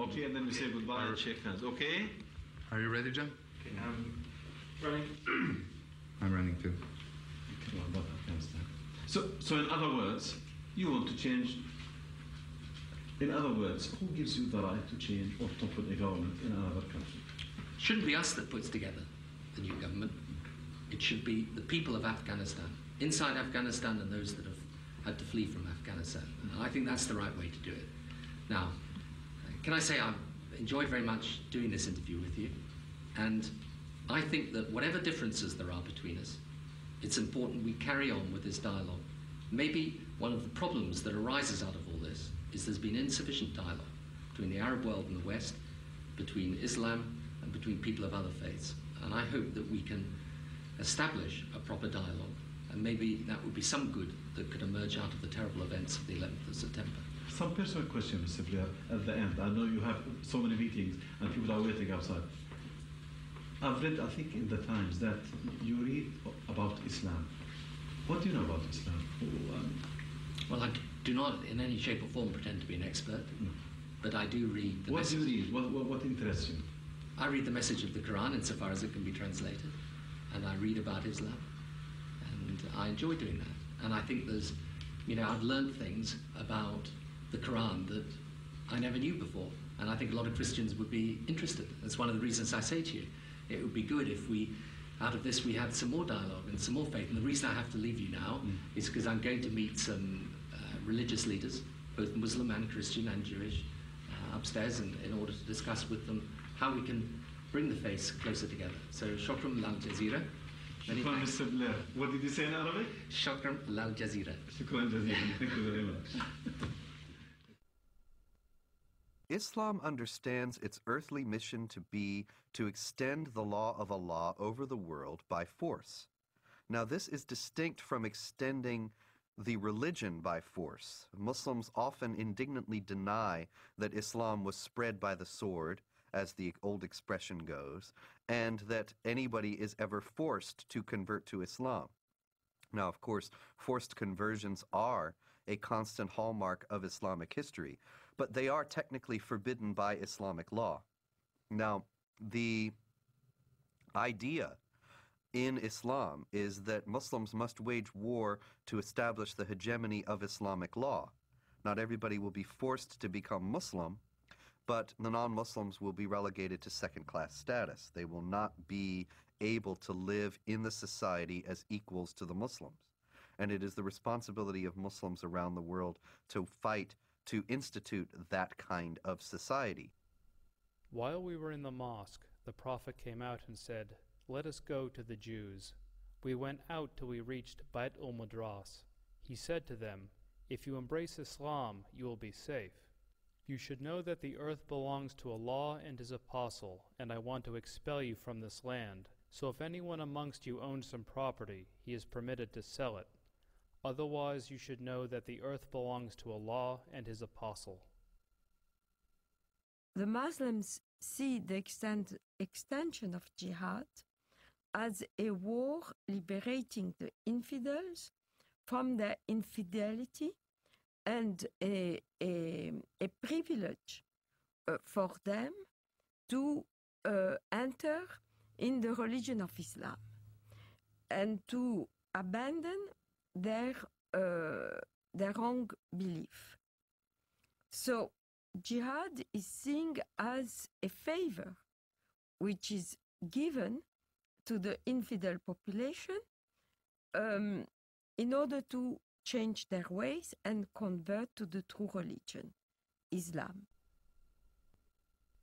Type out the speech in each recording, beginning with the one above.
okay, and then we say goodbye and shake hands. Okay? Are you ready, John? Okay, I'm running. I'm running too. So in other words, you want to change. In other words, who gives you the right to change or to put a government in another country? It shouldn't be us that puts together the new government. It should be the people of Afghanistan, inside Afghanistan and those that have had to flee from Afghanistan. And I think that's the right way to do it. Now, can I say I've enjoyed very much doing this interview with you, and I think that whatever differences there are between us, it's important we carry on with this dialogue. Maybe one of the problems that arises out of all this is there's been insufficient dialogue between the Arab world and the West, between Islam and between people of other faiths. And I hope that we can establish a proper dialogue, and maybe that would be some good that could emerge out of the terrible events of the 11th of September. Some personal question, Mr. Blair, at the end. I know you have so many meetings and people are waiting outside. I've read, I think, in the Times that you read about Islam. What do you know about Islam? Well, I do not in any shape or form pretend to be an expert, but I do read the What do you read? What interests you? I read the message of the Quran insofar as it can be translated, and I read about Islam, and I enjoy doing that. And I think there's, I've learned things about the Quran that I never knew before, and I think a lot of Christians would be interested. That's one of the reasons I say to you, it would be good if out of this we had some more dialogue and some more faith. And the reason I have to leave you now is because I'm going to meet some religious leaders, both Muslim and Christian and Jewish, upstairs in order to discuss with them how we can bring the faiths closer together. So, shukran lal jazira. Shukran, Mr. Blair. What did you say in Arabic? Shukran lal jazira. Shukran jazira. Thank you very much. Islam understands its earthly mission to be to extend the law of Allah over the world by force. Now, this is distinct from extending the religion by force. Muslims often indignantly deny that Islam was spread by the sword, as the old expression goes, and that anybody is ever forced to convert to Islam. Now, of course, forced conversions are a constant hallmark of Islamic history, but they are technically forbidden by Islamic law. Now, the idea in Islam is that Muslims must wage war to establish the hegemony of Islamic law. Not everybody will be forced to become Muslim, but the non-Muslims will be relegated to second-class status. They will not be able to live in the society as equals to the Muslims. And it is the responsibility of Muslims around the world to fight to institute that kind of society. While we were in the mosque, the Prophet came out and said, "Let us go to the Jews." We went out till we reached Bait al-Madras. He said to them, "If you embrace Islam, you will be safe. You should know that the earth belongs to Allah and His Apostle, and I want to expel you from this land. So if anyone amongst you owns some property, he is permitted to sell it. Otherwise, you should know that the earth belongs to Allah and His Apostle." The Muslims see the extension of jihad as a war liberating the infidels from their infidelity and a privilege for them to enter in the religion of Islam and to abandon their wrong belief. So jihad is seen as a favor which is given to the infidel population in order to change their ways and convert to the true religion, Islam.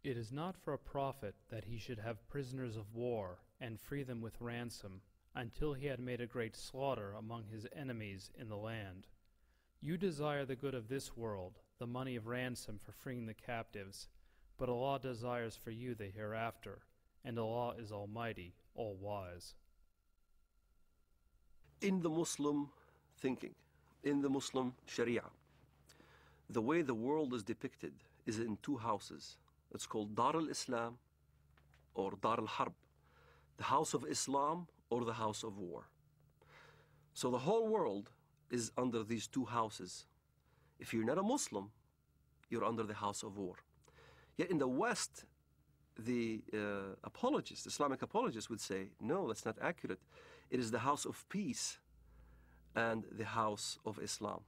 It is not for a prophet that he should have prisoners of war and free them with ransom until he had made a great slaughter among his enemies in the land. You desire the good of this world, the money of ransom for freeing the captives, but Allah desires for you the hereafter, and Allah is Almighty, all-wise. In the Muslim thinking, in the Muslim Sharia, the way the world is depicted is in two houses. It's called Dar al-Islam or Dar al-Harb, the house of Islam or the house of war. So the whole world is under these two houses. If you're not a Muslim, you're under the house of war. Yet in the West, the apologists, Islamic apologists would say, no, that's not accurate. It is the house of peace and the house of Islam.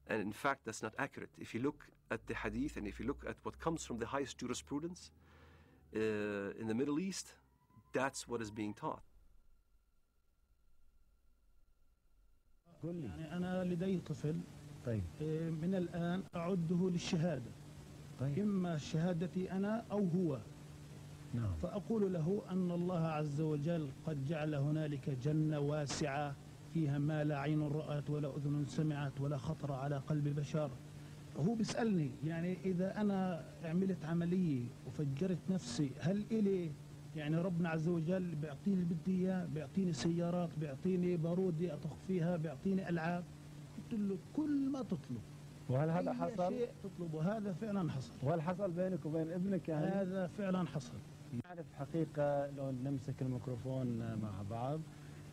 And in fact, that's not accurate. If you look at the hadith and if you look at what comes from the highest jurisprudence in the Middle East, that's what is being taught. يعني أنا لدي طفل طيب من الآن أعده للشهادة طيب إما شهادتي أنا أو هو نعم فأقول له أن الله عز وجل قد جعل هنالك جنة واسعة فيها ما لا عين رأت ولا أذن سمعت ولا خطر على قلب بشر. هو بيسألني يعني إذا أنا عملت عملية وفجرت نفسي هل إلي يعني ربنا عز وجل بيعطيني اللي بدي إياه، بيعطيني سيارات، بيعطيني بارودة أطخ فيها، بيعطيني ألعاب. قلت له كل ما تطلب. وهل هذا أي حصل؟ شيء تطلبه هذا فعلا حصل. وهل حصل بينك وبين ابنك يعني؟ هذا فعلا حصل. نعرف حقيقة لو نمسك الميكروفون مع بعض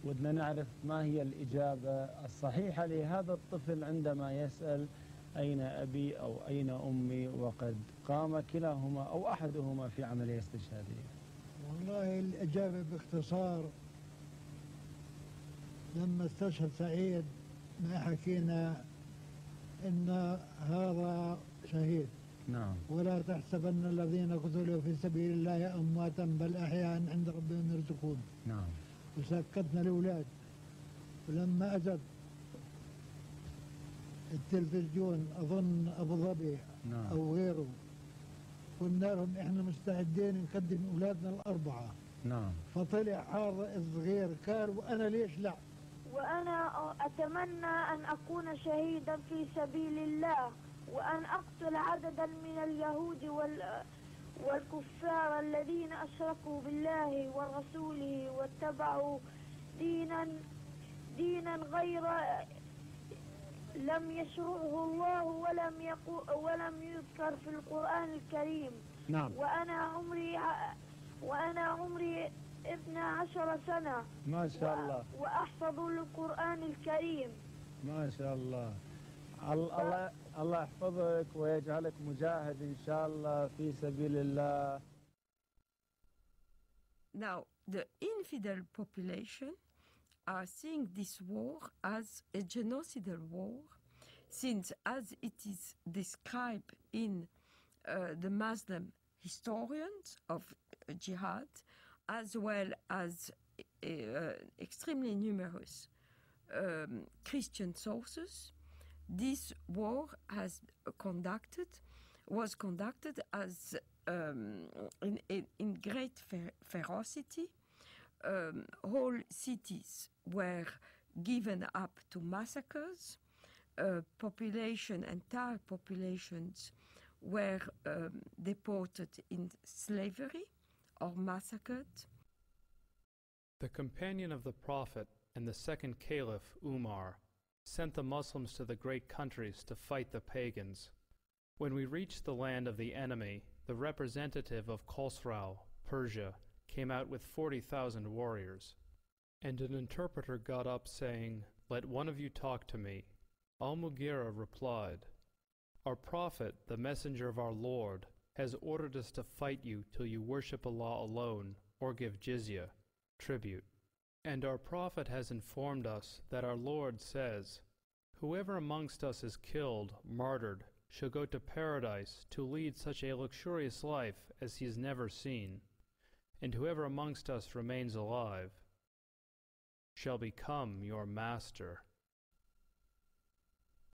ودنا نعرف ما هي الإجابة الصحيحة لهذا الطفل عندما يسأل أين أبي أو أين أمي وقد قام كلاهما أو أحدهما في عملية استشهادية. والله الإجابة باختصار لما استشهد سعيد ما حكينا إن هذا شهيد. نعم. ولا تحسبن الذين قتلوا في سبيل الله أمواتا بل أحياء عند ربهم يرزقون. نعم. وسكتنا الأولاد ولما أجت التلفزيون أظن أبو ظبي نعم. أو غيره قلنا لهم إحنا مستعدين نقدم أولادنا الأربعة. نعم. فطلع هذا الصغير قال وأنا ليش لا؟ وأنا أتمنى أن أكون شهيدا في سبيل الله وأن أقتل عددا من اليهود والكفار الذين أشركوا بالله ورسوله واتبعوا دينا غير لم يشرعه الله ولم يذكر في القرآن الكريم. نعم. وأنا عمري 12 سنة. ما شاء الله. وأحفظ القرآن الكريم. ما شاء الله. الله يحفظك ويجعلك مجاهد إن شاء الله في سبيل الله. Now, the infidel population are seeing this war as a genocidal war, since as it is described in the Muslim historians of jihad, as well as extremely numerous Christian sources, this war was conducted as in great ferocity. Whole cities were given up to massacres. Entire populations were deported in slavery or massacred. The companion of the Prophet and the second Caliph, Umar, sent the Muslims to the great countries to fight the pagans. When we reached the land of the enemy, the representative of Khosrau, Persia, came out with 40,000 warriors. And an interpreter got up saying, "Let one of you talk to me." Al-Mughira replied, "Our Prophet, the messenger of our Lord, has ordered us to fight you till you worship Allah alone or give jizya, tribute. And our Prophet has informed us that our Lord says, 'Whoever amongst us is killed, martyred, shall go to paradise to lead such a luxurious life as he has never seen, and whoever amongst us remains alive shall become your master.'"